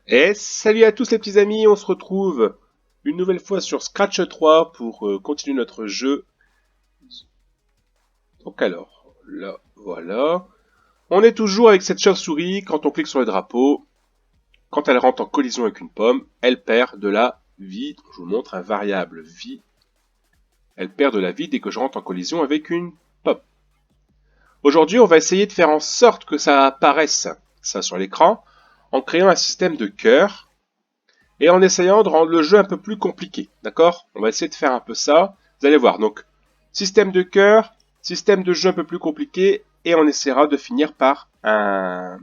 Et salut à tous les petits amis, on se retrouve une nouvelle fois sur Scratch 3 pour continuer notre jeu. Donc alors, là, voilà. On est toujours avec cette chauve-souris, quand on clique sur le drapeau, quand elle rentre en collision avec une pomme, elle perd de la vie. Je vous montre un variable vie. Elle perd de la vie dès que je rentre en collision avec une pomme. Aujourd'hui, on va essayer de faire en sorte que ça apparaisse, ça sur l'écran, en créant un système de cœur et en essayant de rendre le jeu un peu plus compliqué. D'accord? On va essayer de faire un peu ça. Vous allez voir. Donc, système de cœur, système de jeu un peu plus compliqué, et on essaiera de finir par un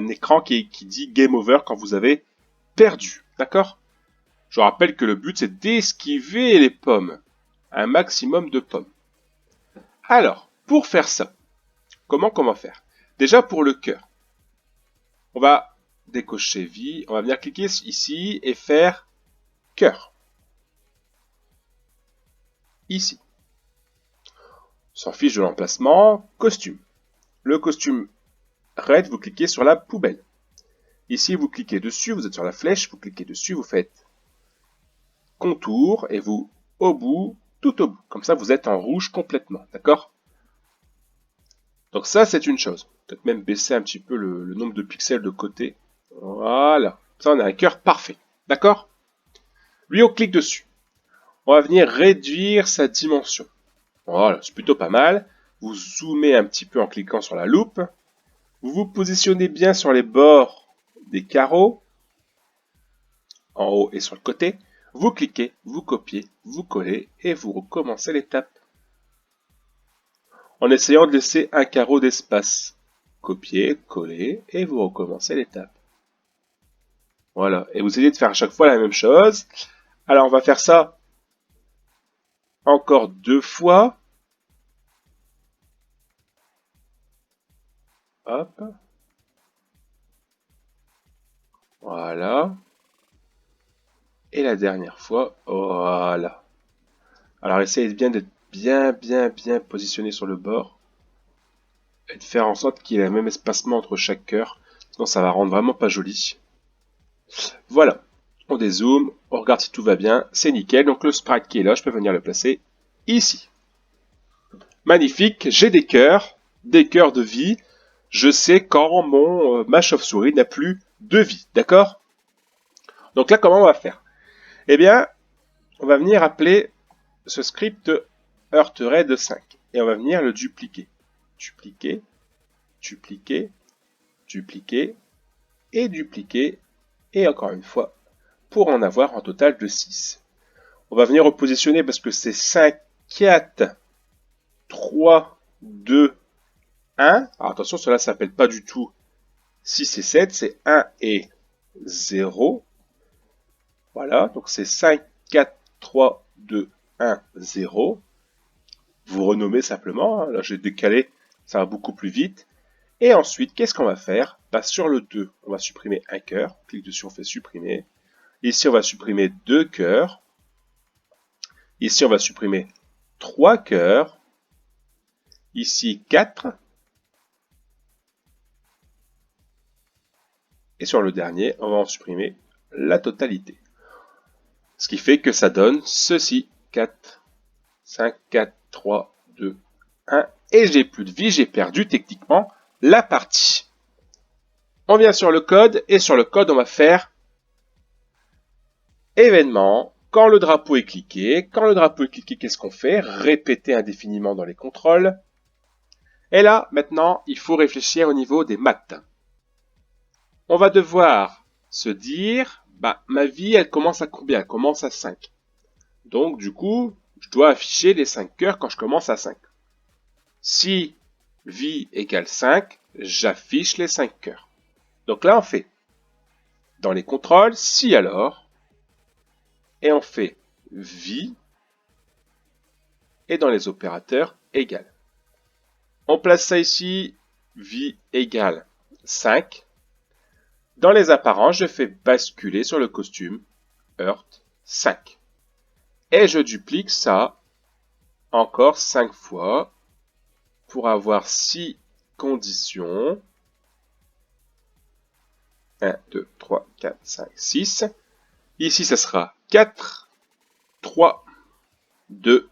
écran qui dit Game Over quand vous avez perdu. D'accord? Je rappelle que le but, c'est d'esquiver les pommes. Un maximum de pommes. Alors, pour faire ça, comment faire? Déjà, pour le cœur, on va décocher vie, on va venir cliquer ici et faire cœur. Ici. On s'en fiche de l'emplacement. Costume. Le costume red, vous cliquez sur la poubelle. Ici, vous cliquez dessus, vous êtes sur la flèche, vous cliquez dessus, vous faites contour et vous au bout, tout au bout. Comme ça, vous êtes en rouge complètement. D'accord? Donc ça, c'est une chose. Peut-être même baisser un petit peu le nombre de pixels de côté. Voilà. Ça, on a un cœur parfait. D'accord? Lui, on clique dessus. On va venir réduire sa dimension. Voilà, c'est plutôt pas mal. Vous zoomez un petit peu en cliquant sur la loupe. Vous vous positionnez bien sur les bords des carreaux, en haut et sur le côté. Vous cliquez, vous copiez, vous collez et vous recommencez l'étape. En essayant de laisser un carreau d'espace. Copier, coller et vous recommencez l'étape. Voilà. Et vous essayez de faire à chaque fois la même chose. Alors on va faire ça encore 2 fois. Hop. Voilà. Et la dernière fois, voilà. Alors essayez bien d'être bien positionné sur le bord. Et de faire en sorte qu'il y ait le même espacement entre chaque cœur. Sinon ça va rendre vraiment pas joli. Voilà. On dézoome, on regarde si tout va bien. C'est nickel. Donc le sprite qui est là, je peux venir le placer ici. Magnifique. J'ai des cœurs de vie. Je sais quand ma chauve-souris n'a plus de vie. D'accord? Donc là, comment on va faire? Eh bien, on va venir appeler ce script heartRed 5 et on va venir le dupliquer. Dupliquer, dupliquer, dupliquer et dupliquer et encore une fois pour en avoir un total de 6. On va venir repositionner parce que c'est 5, 4, 3, 2, 1. Alors attention, cela ne s'appelle pas du tout 6 et 7, c'est 1 et 0. Voilà, donc c'est 5, 4, 3, 2, 1, 0. Vous renommez simplement, là j'ai décalé, ça va beaucoup plus vite. Et ensuite, qu'est-ce qu'on va faire? Sur le 2, on va supprimer un cœur. On clique dessus, on fait supprimer. Ici, on va supprimer 2 cœurs. Ici, on va supprimer 3 cœurs. Ici, 4. Et sur le dernier, on va en supprimer la totalité. Ce qui fait que ça donne ceci. 4, 5, 4, 3, 2, 1. Et j'ai plus de vie, j'ai perdu techniquement la partie. On vient sur le code, et sur le code, on va faire événement. Quand le drapeau est cliqué, qu'est-ce qu'on fait? Répéter indéfiniment dans les contrôles. Et là, maintenant, il faut réfléchir au niveau des maths. On va devoir se dire, ma vie, elle commence à combien? Elle commence à 5. Donc, du coup, je dois afficher les 5 cœurs quand je commence à 5. Si vie égale 5, j'affiche les 5 cœurs. Donc là, on fait dans les contrôles, si alors, et on fait vie, et dans les opérateurs, égal. On place ça ici, vie égale 5. Dans les apparences, je fais basculer sur le costume Heart 5. Et je duplique ça encore 5 fois pour avoir 6 conditions. 1, 2, 3, 4, 5, 6. Ici, ça sera 4, 3, 2,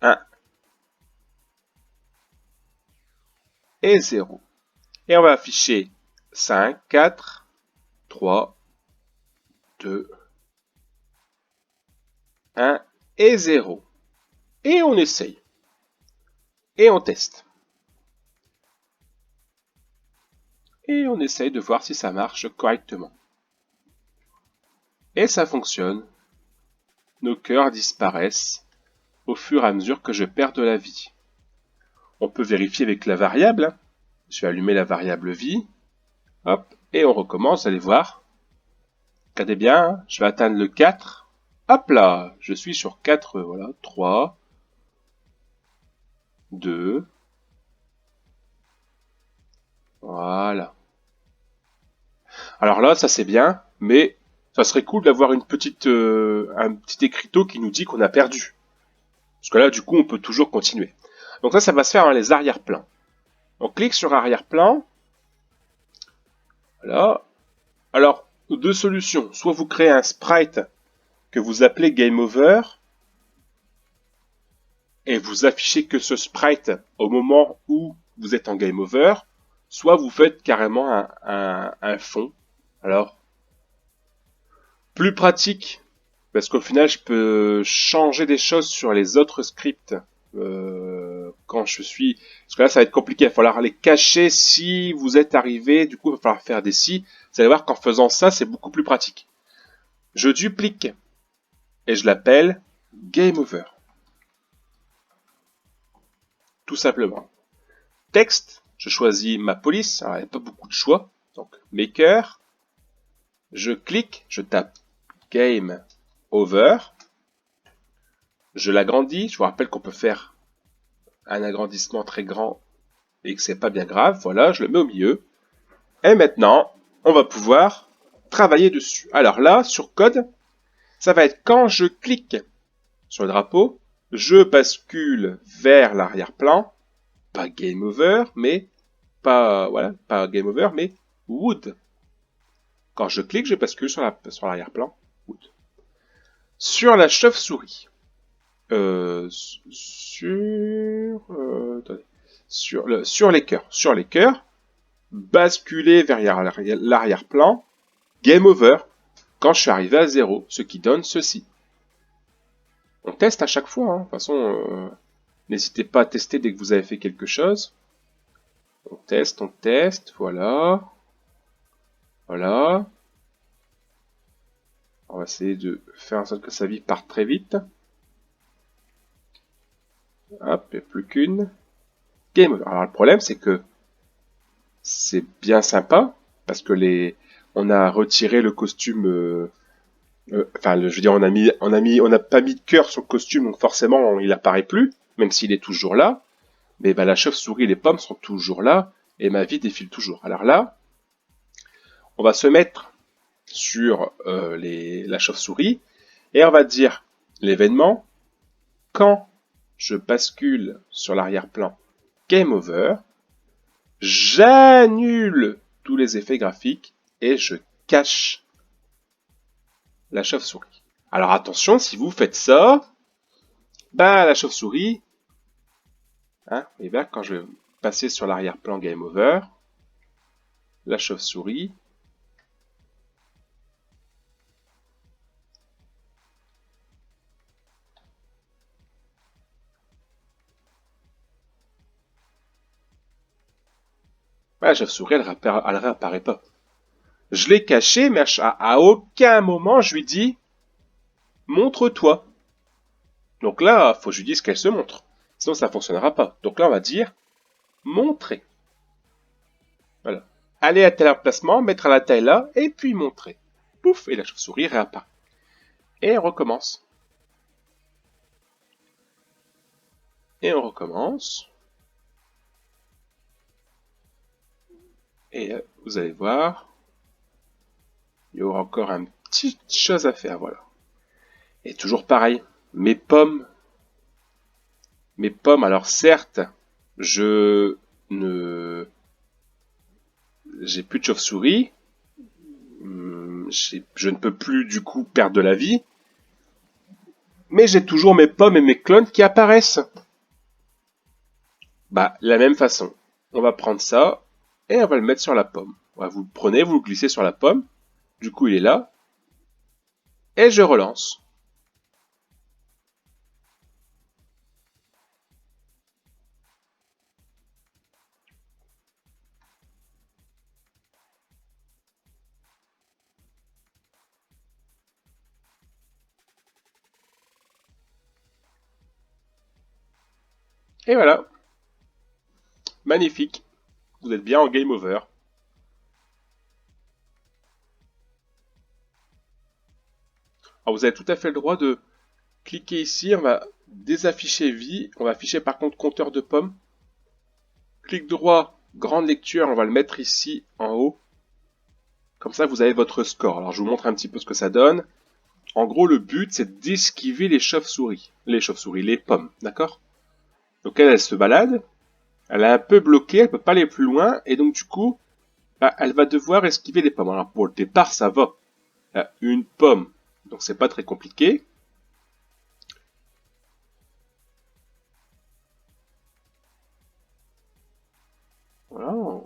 1 et 0. Et on va afficher 5, 4, 3, 2, 1 et 0. Et on essaye. Et on teste. Et on essaye de voir si ça marche correctement. Et ça fonctionne. Nos cœurs disparaissent au fur et à mesure que je perds de la vie. On peut vérifier avec la variable. Je vais allumer la variable vie. Hop, et on recommence, vous allez voir. Regardez bien, hein, je vais atteindre le 4. Hop là, je suis sur 4, voilà, 3, 2, voilà. Alors là, ça c'est bien, mais ça serait cool d'avoir un petit écriteau qui nous dit qu'on a perdu. Parce que là, du coup, on peut toujours continuer. Donc ça va se faire dans les arrière-plans. On clique sur arrière-plan. Voilà. Alors, deux solutions. Soit vous créez un sprite que vous appelez Game Over et vous affichez que ce sprite au moment où vous êtes en Game Over, soit vous faites carrément un fond. Alors, plus pratique, parce qu'au final, je peux changer des choses sur les autres scripts quand je suis... Parce que là, ça va être compliqué. Il va falloir les cacher si vous êtes arrivé. Du coup, il va falloir faire des si. Vous allez voir qu'en faisant ça, c'est beaucoup plus pratique. Je duplique et je l'appelle Game Over. Tout simplement. Texte, je choisis ma police. Alors, il n'y a pas beaucoup de choix. Donc, Maker. Je clique, je tape Game Over. Je l'agrandis. Je vous rappelle qu'on peut faire un agrandissement très grand et que c'est pas bien grave. Voilà, je le mets au milieu. Et maintenant, on va pouvoir travailler dessus. Alors là, sur code, ça va être quand je clique sur le drapeau, je bascule vers l'arrière-plan, pas Game Over, mais pas Game Over, mais Wood. Quand je clique, je bascule sur l'arrière-plan, Wood. Sur la chauve-souris, sur les cœurs, basculer vers l'arrière-plan, Game Over, quand je suis arrivé à 0, ce qui donne ceci. On teste à chaque fois, hein. De toute façon, n'hésitez pas à tester dès que vous avez fait quelque chose. On teste, voilà. Voilà. On va essayer de faire en sorte que sa vie parte très vite. Hop, il n'y a plus qu'une. Game Over. Alors le problème, c'est que c'est bien sympa, parce que on a retiré le costume... je veux dire, on n'a pas mis de cœur sur le costume, donc forcément, il apparaît plus, même s'il est toujours là. Mais ben, la chauve-souris et les pommes sont toujours là, et ma vie défile toujours. Alors là, on va se mettre sur la chauve-souris, et on va dire l'événement, quand je bascule sur l'arrière-plan Game Over, j'annule tous les effets graphiques, et je cache la chauve-souris. Alors attention, si vous faites ça, la chauve-souris, et bien quand je vais passer sur l'arrière-plan Game Over, la chauve-souris la chauve-souris, elle réapparaît pas. Je l'ai caché, mais à aucun moment je lui dis montre-toi. Donc là, faut que je lui dise qu'elle se montre. Sinon, ça ne fonctionnera pas. Donc là, on va dire montrer. Voilà. Aller à tel emplacement, mettre à la taille là, et puis montrer. Pouf, et la chauve-souris réapparaît. Et on recommence. Et on recommence. Et vous allez voir, il y aura encore une petite chose à faire, voilà. Et toujours pareil, mes pommes, alors certes, je ne j'ai plus de chauve-souris. Je ne peux plus du coup perdre de la vie. Mais j'ai toujours mes pommes et mes clones qui apparaissent. Bah, la même façon. On va prendre ça et on va le mettre sur la pomme. Vous le prenez, vous le glissez sur la pomme. Du coup, il est là. Et je relance. Et voilà. Magnifique. Vous êtes bien en game over. Alors, vous avez tout à fait le droit de cliquer ici. On va désafficher vie. On va afficher par contre compteur de pommes. Clic droit, grande lecture. On va le mettre ici en haut. Comme ça, vous avez votre score. Alors, je vous montre un petit peu ce que ça donne. En gros, le but, c'est d'esquiver les chauves-souris. Les pommes, d'accord? Donc elle se balade. Elle est un peu bloquée, elle peut pas aller plus loin. Et donc, du coup, bah, elle va devoir esquiver les pommes. Alors, pour le départ, ça va. Une pomme. Donc, c'est pas très compliqué. Voilà.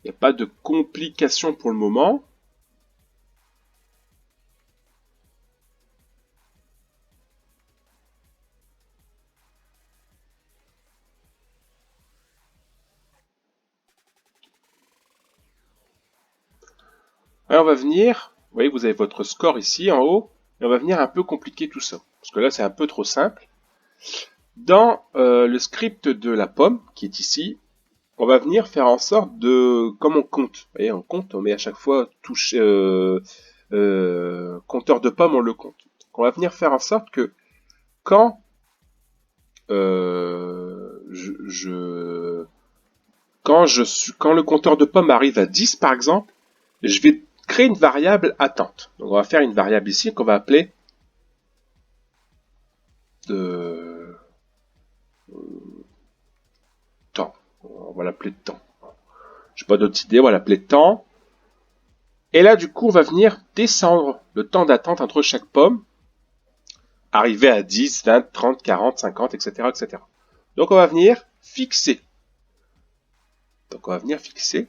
Il n'y a pas de complications pour le moment. Alors, on va venir, vous voyez, vous avez votre score ici en haut, et on va venir un peu compliquer tout ça. Parce que là, c'est un peu trop simple. Dans le script de la pomme, qui est ici, on va venir faire en sorte de, comme on compte, vous voyez, on compte, on met à chaque fois touche, compteur de pommes, on le compte. Donc, on va venir faire en sorte que quand quand le compteur de pommes arrive à 10 par exemple, je vais créer une variable attente. Donc on va faire une variable ici qu'on va appeler de temps. On va l'appeler temps. Je n'ai pas d'autre idée, on va l'appeler temps. Et là, du coup, on va venir descendre le temps d'attente entre chaque pomme, arriver à 10, 20, 30, 40, 50, etc., etc. Donc on va venir fixer. Donc on va venir fixer,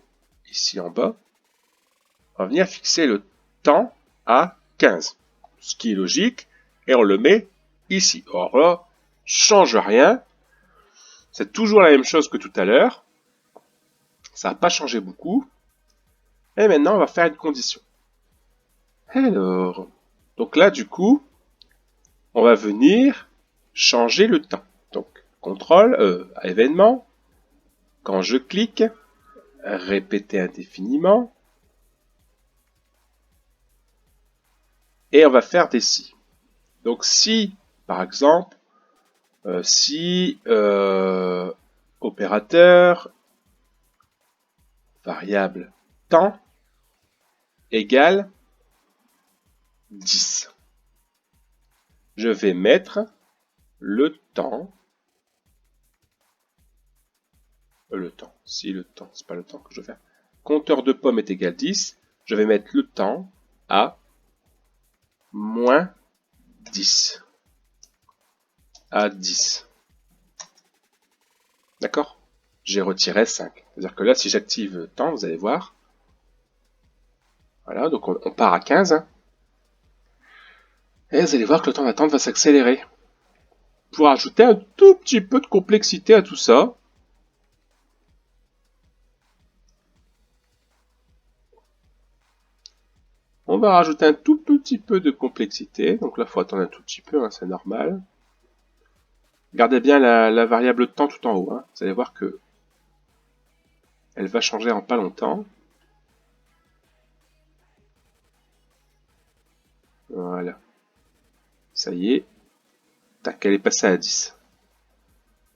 ici en bas, on va venir fixer le temps à 15. Ce qui est logique, et on le met ici. Or là, change rien. C'est toujours la même chose que tout à l'heure. Ça n'a pas changé beaucoup. Et maintenant, on va faire une condition. Alors, donc là, du coup, on va venir changer le temps. Donc, contrôle, événement. Quand je clique, répéter indéfiniment. Et on va faire des si. Donc, si, par exemple, si opérateur variable temps égale 10. Je vais mettre le temps, si le temps, c'est pas le temps que je veux faire, compteur de pommes est égal 10, je vais mettre le temps à moins 10. À 10. D'accord? J'ai retiré 5. C'est-à-dire que là, si j'active temps, vous allez voir. Voilà, donc on part à 15. Hein. Et vous allez voir que le temps d'attente va s'accélérer. Pour ajouter un tout petit peu de complexité à tout ça, on va rajouter un tout petit peu de complexité. Donc là, il faut attendre un tout petit peu, hein, c'est normal. Gardez bien la variable temps tout en haut. Hein. Vous allez voir que elle va changer en pas longtemps. Voilà. Ça y est. Tac, elle est passée à 10.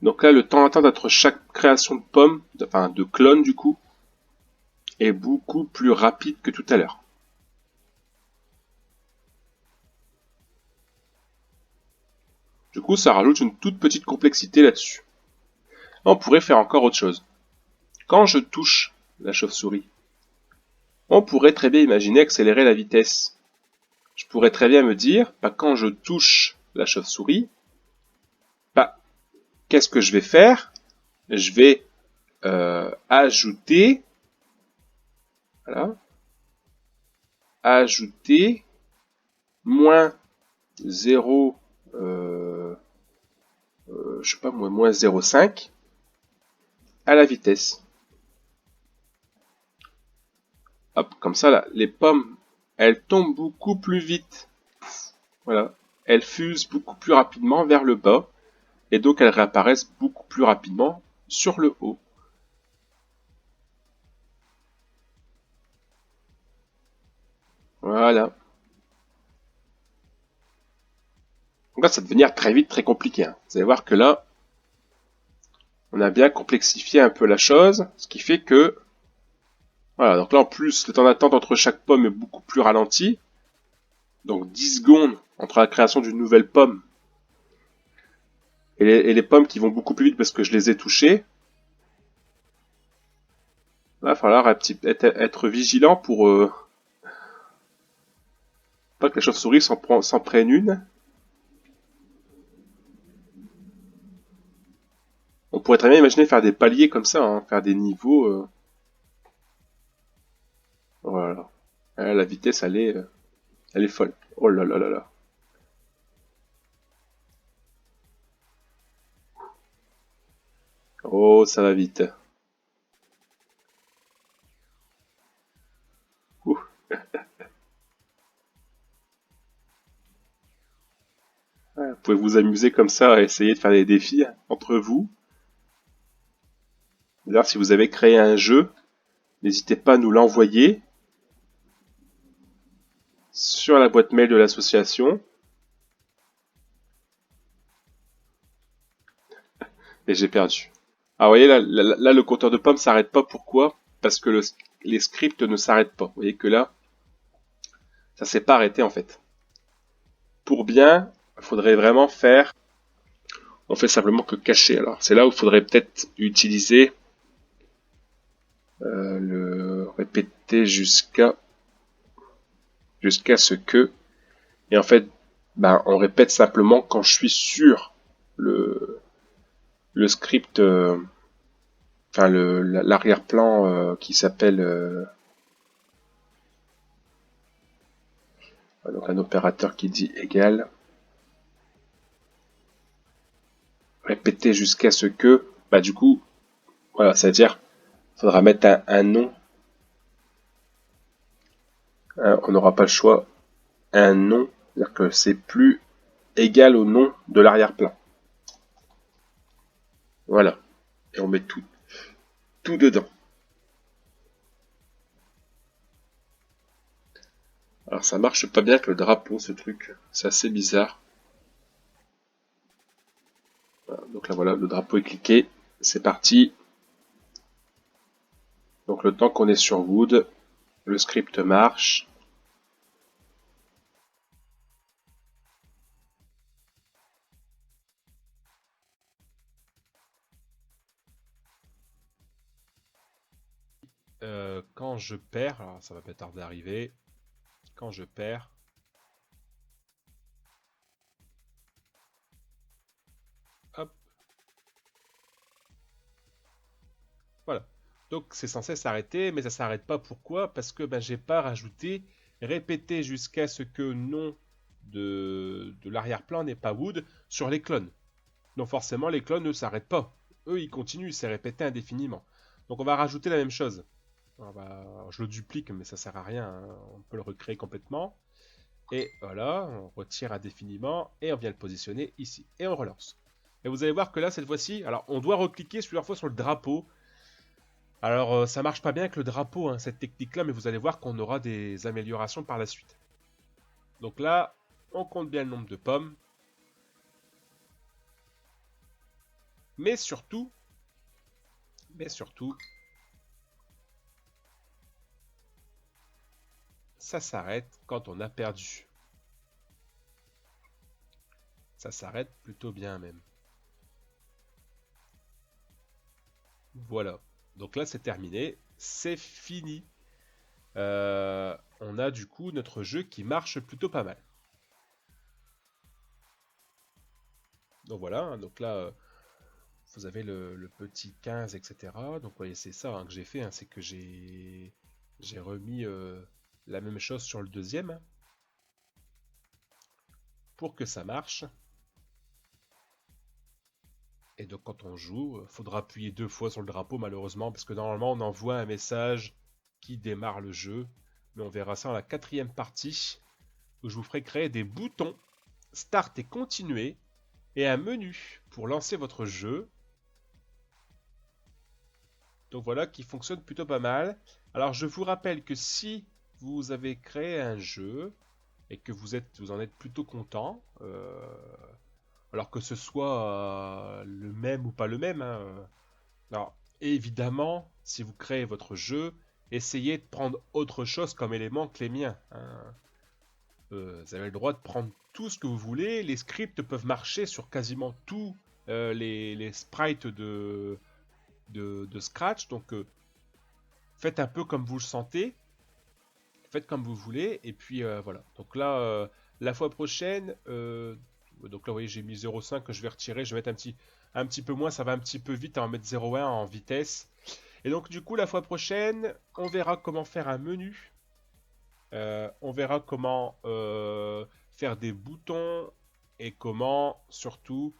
Donc là, le temps d'attente entre chaque création de pomme, enfin de clone du coup, est beaucoup plus rapide que tout à l'heure. Du coup, ça rajoute une toute petite complexité là-dessus. On pourrait faire encore autre chose. Quand je touche la chauve-souris. On pourrait très bien imaginer accélérer la vitesse. Je pourrais très bien me dire, bah, quand je touche la chauve-souris, bah, qu'est-ce que je vais faire? Je vais ajouter, voilà, ajouter moins 0, je sais pas, moins 0,5 à la vitesse. Hop, comme ça, là, les pommes, elles tombent beaucoup plus vite. Voilà. Elles fusent beaucoup plus rapidement vers le bas. Et donc, elles réapparaissent beaucoup plus rapidement sur le haut. Voilà. Donc là, ça va devenir très vite très compliqué, hein. Vous allez voir que là, on a bien complexifié un peu la chose. Ce qui fait que... Voilà, donc là, en plus, le temps d'attente entre chaque pomme est beaucoup plus ralenti. Donc 10 secondes entre la création d'une nouvelle pomme et les pommes qui vont beaucoup plus vite parce que je les ai touchées. Là, il va falloir être vigilant pour pas que la chauve-souris s'en prenne une. On pourrait très bien imaginer faire des paliers comme ça, hein, faire des niveaux. Voilà. La vitesse, elle est folle. Oh là là là là. Oh, ça va vite. Ouh. Ouais, vous pouvez vous amuser comme ça à essayer de faire des défis entre vous. D'ailleurs, si vous avez créé un jeu, n'hésitez pas à nous l'envoyer sur la boîte mail de l'association. Et j'ai perdu. Ah, vous voyez, là, le compteur de pommes s'arrête pas. Pourquoi? Parce que les scripts ne s'arrêtent pas. Vous voyez que là, ça s'est pas arrêté en fait. Pour bien, il faudrait vraiment faire... On fait simplement que cacher. Alors, c'est là où il faudrait peut-être utiliser le répéter jusqu'à ce que... Et en fait, ben, on répète simplement quand je suis sur le script, enfin l'arrière-plan qui s'appelle donc un opérateur qui dit égal, répéter jusqu'à ce que, bah du coup, voilà, c'est-à-dire, faudra mettre un nom, on n'aura pas le choix, un nom, c'est-à-dire que c'est plus égal au nom de l'arrière-plan. Voilà, et on met tout dedans. Alors ça marche pas bien avec le drapeau, ce truc, c'est assez bizarre. Voilà, donc là voilà, le drapeau est cliqué, c'est parti. Donc le temps qu'on est sur Wood, le script marche. Quand je perds, alors ça va pas tarder d'arriver, quand je perds, hop, voilà. Donc c'est censé s'arrêter, mais ça s'arrête pas. Pourquoi? Parce que ben, j'ai pas rajouté répéter jusqu'à ce que nom de l'arrière-plan n'est pas Wood sur les clones. Donc forcément les clones ne s'arrêtent pas. Eux ils continuent, c'est répété indéfiniment. Donc on va rajouter la même chose. Je le duplique, mais ça sert à rien, hein. On peut le recréer complètement. Et voilà, on retire indéfiniment et on vient le positionner ici. Et on relance. Et vous allez voir que là, cette fois-ci, alors on doit recliquer plusieurs fois sur le drapeau. Alors ça marche pas bien avec le drapeau, hein, cette technique-là, mais vous allez voir qu'on aura des améliorations par la suite. Donc là, on compte bien le nombre de pommes. Mais surtout, ça s'arrête quand on a perdu. Ça s'arrête plutôt bien même. Voilà. Donc là, c'est terminé. c'est fini. On a du coup notre jeu qui marche plutôt pas mal. Donc voilà, hein, donc là, vous avez le petit 15, etc. Donc vous voyez, c'est ça hein, que j'ai fait, hein, c'est que j'ai remis la même chose sur le deuxième hein, pour que ça marche. Et donc quand on joue, faudra appuyer 2 fois sur le drapeau malheureusement, parce que normalement on envoie un message qui démarre le jeu. Mais on verra ça dans la 4e partie, où je vous ferai créer des boutons, start et continuer, et un menu pour lancer votre jeu. Donc voilà, qui fonctionne plutôt pas mal. Alors je vous rappelle que si vous avez créé un jeu et que vous en êtes plutôt content, alors que ce soit le même ou pas le même, hein, alors évidemment, si vous créez votre jeu, essayez de prendre autre chose comme élément que les miens, hein. Vous avez le droit de prendre tout ce que vous voulez. Les scripts peuvent marcher sur quasiment tous les sprites de Scratch. Donc faites un peu comme vous le sentez. Faites comme vous voulez. Et puis voilà. Donc là, la fois prochaine, donc là, vous voyez, j'ai mis 0,5 que je vais retirer. Je vais mettre un petit peu moins. Ça va un petit peu vite. On va mettre 0,1 en vitesse. Et donc, du coup, la fois prochaine, on verra comment faire un menu. On verra comment faire des boutons et comment surtout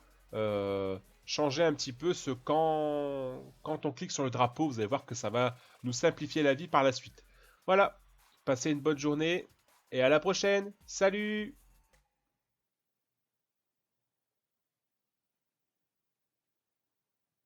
changer un petit peu quand on clique sur le drapeau. Vous allez voir que ça va nous simplifier la vie par la suite. Voilà, passez une bonne journée et à la prochaine. Salut!